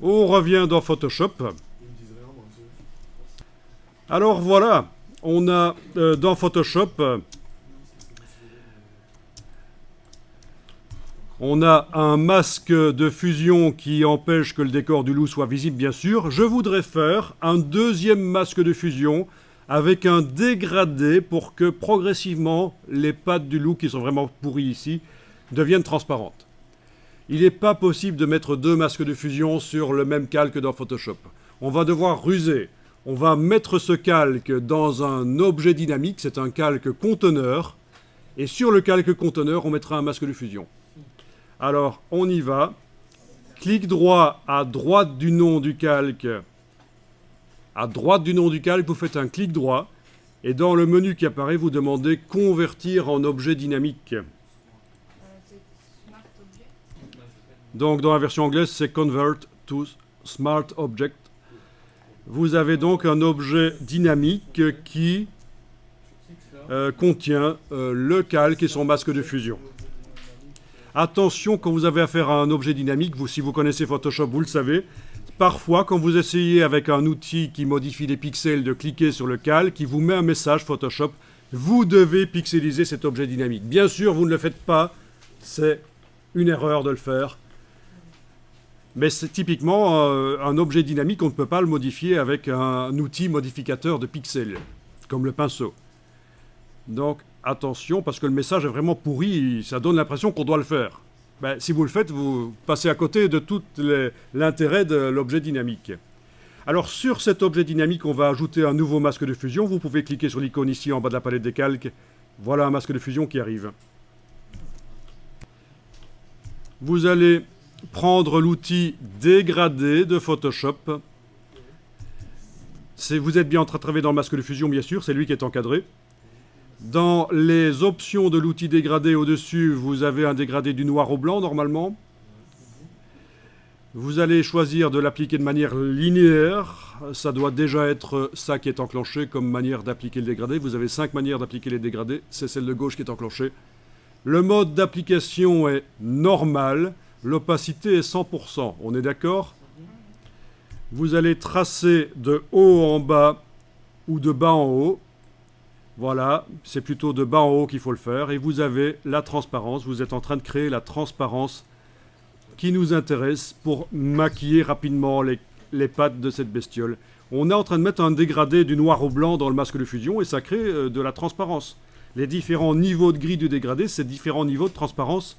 On revient dans Photoshop. Alors voilà, on a dans Photoshop, on a un masque de fusion qui empêche que le décor du loup soit visible, bien sûr. Je voudrais faire un deuxième masque de fusion avec un dégradé pour que progressivement les pattes du loup, qui sont vraiment pourries ici, deviennent transparentes. Il n'est pas possible de mettre deux masques de fusion sur le même calque dans Photoshop. On va devoir ruser. On va mettre ce calque dans un objet dynamique, c'est un calque conteneur, et sur le calque conteneur, on mettra un masque de fusion. Alors, on y va. Clic droit à droite du nom du calque. À droite du nom du calque, vous faites un clic droit, et dans le menu qui apparaît, vous demandez « Convertir en objet dynamique ». Donc, dans la version anglaise, c'est Convert to Smart Object. Vous avez donc un objet dynamique qui contient le calque et son masque de fusion. Attention, quand vous avez affaire à un objet dynamique, si vous connaissez Photoshop, vous le savez, parfois, quand vous essayez avec un outil qui modifie les pixels de cliquer sur le calque, il vous met un message Photoshop, vous devez pixeliser cet objet dynamique. Bien sûr, vous ne le faites pas, c'est une erreur de le faire. Mais c'est typiquement un objet dynamique, on ne peut pas le modifier avec un outil modificateur de pixels, comme le pinceau. Donc attention, parce que le message est vraiment pourri, ça donne l'impression qu'on doit le faire. Ben, si vous le faites, vous passez à côté de tout l'intérêt de l'objet dynamique. Alors sur cet objet dynamique, on va ajouter un nouveau masque de fusion. Vous pouvez cliquer sur l'icône ici en bas de la palette des calques. Voilà un masque de fusion qui arrive. Vous allez prendre l'outil dégradé de Photoshop. Vous êtes bien en train de travailler dans le masque de fusion, bien sûr, c'est lui qui est encadré. Dans les options de l'outil dégradé au-dessus, vous avez un dégradé du noir au blanc, normalement. Vous allez choisir de l'appliquer de manière linéaire. Ça doit déjà être ça qui est enclenché comme manière d'appliquer le dégradé. Vous avez 5 manières d'appliquer les dégradés. C'est celle de gauche qui est enclenchée. Le mode d'application est normal. L'opacité est 100%. On est d'accord? Vous allez tracer de haut en bas ou de bas en haut. Voilà, c'est plutôt de bas en haut qu'il faut le faire. Et vous avez la transparence. Vous êtes en train de créer la transparence qui nous intéresse pour maquiller rapidement les pattes de cette bestiole. On est en train de mettre un dégradé du noir au blanc dans le masque de fusion et ça crée de la transparence. Les différents niveaux de gris du dégradé, c'est différents niveaux de transparence